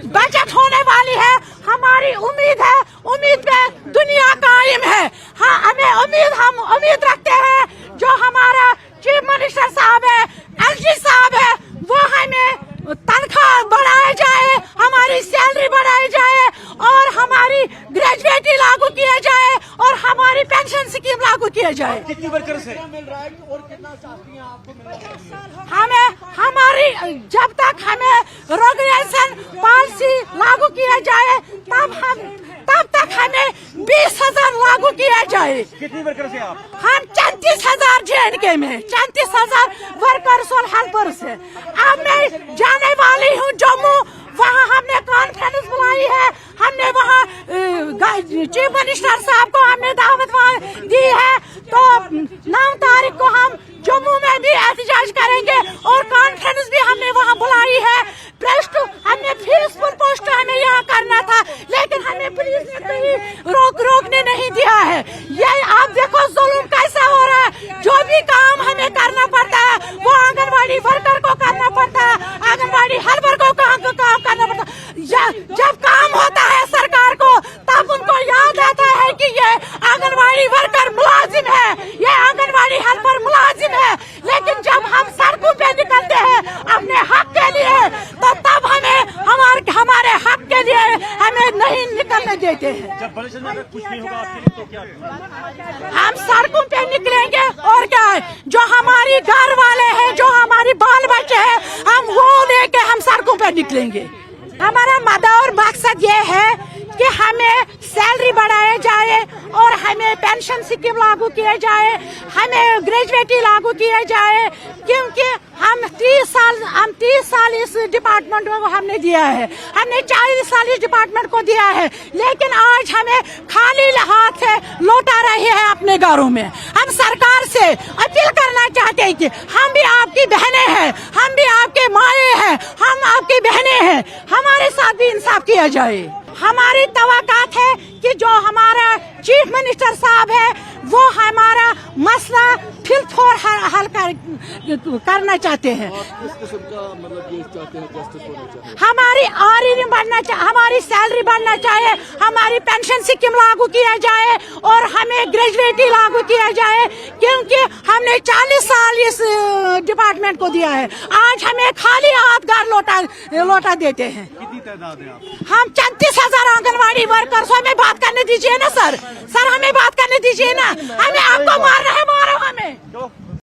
बचत होने वाली है, हमारी उम्मीद है, उम्मीद पे दुनिया कायम है। हाँ, हम उम्मीद रखते हैं जो हमारा चीफ मिनिस्टर साहब है, एलजी साहब है, वो हमें तनख्वाह बढ़ाया जाए, हमारी सैलरी बढ़ाई जाए और हमारी ग्रेजुएटी लागू किया जाए और हमारी पेंशन स्कीम लागू किया जाए। कितनी वर्कर से मिल रहा है और कितना चाहती हैं आपको मिलना चाहिए? हमें हमारी जब तक हमें रेगुलेशन पॉलिसी लागू किया जाए तब तक हमें 20,000 लागू किया जाए। कितनी वर्कर से आप? हम 34,000 JNK में 34,000 वर्कर्स और हेल्पर्स है। अब मैं जाने वाली हूँ जम्मू, वहाँ हमने कॉन्फ्रेंस बुलाई है, हमने वहाँ चीफ मिनिस्टर साहब को हमने दावत दी है, तो 9 तारीख को हम जम्मू में भी एहतजाज करेंगे और कॉन्फ्रेंस भी हमने वहाँ बुलाई है। +2 हमने पीसफुल पोस्ट हमें यहाँ करना था, लेकिन हमें पुलिस ने कहीं रोकने नहीं दिया है। ये आप देखो जुल्म कैसा हो रहा है, जो भी काम हमें करना पड़ता है वो आंगनबाड़ी वर्कर को करना पड़ता है, आंगनबाड़ी हेल्पर को काम करना पड़ता है। जब काम होता है सरकार को तब उनको याद आता है कि ये आंगनबाड़ी वर्कर मुलाजिम है, ये आंगनबाड़ी हेल्पर मुलाजिम है, लेकिन जब हम सड़कों पे निकलते हैं अपने हक के लिए तो तब हमें हमारे हक के लिए हमें नहीं निकलने देते हैं। जब बलशन में अगर कुछ नहीं होगा आपके लिए तो क्या? हम सड़कों पे निकलेंगे और क्या है, जो हमारी घर वाले हैं, जो हमारी बाल बच्चे हैं, हम वो लेके हम सड़कों पे निकलेंगे। हमारा मदद मकसद ये है कि हमें सैलरी बढ़ाया जाए और हमें पेंशन स्कीम लागू किया जाए, हमें ग्रेजुएटी लागू किया जाए, क्योंकि हम 30 साल इस डिपार्टमेंट को हमने दिया है, हमने 40 साल इस डिपार्टमेंट को दिया है, लेकिन आज हमें खाली हाथ से लौटा रहे हैं अपने घरों में। हम सरकार से अपील करना चाहते हैं कि हम भी आपकी बहनें हैं, हम भी आपके माए हैं, हम आपकी बहनें हैं, हमारे साथ भी इंसाफ किया जाए। हमारी तवक्कात है कि जो हमारा चीफ मिनिस्टर साहब है वो हमारा मसला फिर हल करना चाहते हैं। किस किस्म का मतलब ये चाहते हैं, जस्टिस होना चाहिए? हमारी आर्निंग बढ़ना चाहिए, हमारी सैलरी बढ़ना चाहिए, हमारी पेंशन स्कीम लागू किया जाए और हमें ग्रेजुएटी लागू किया जाए, क्योंकि हमने 40 साल इस डिपार्टमेंट को दिया है। आज हमें खाली हाथ घर लौटा देते हैं। कितनी तादाद है आप? हम 34,000 आंगनबाड़ी वर्कर्स, हमें बात करने दीजिए ना सर, हमें बात करने दीजिए ना, हमें आपको मारना है, मारो हमें।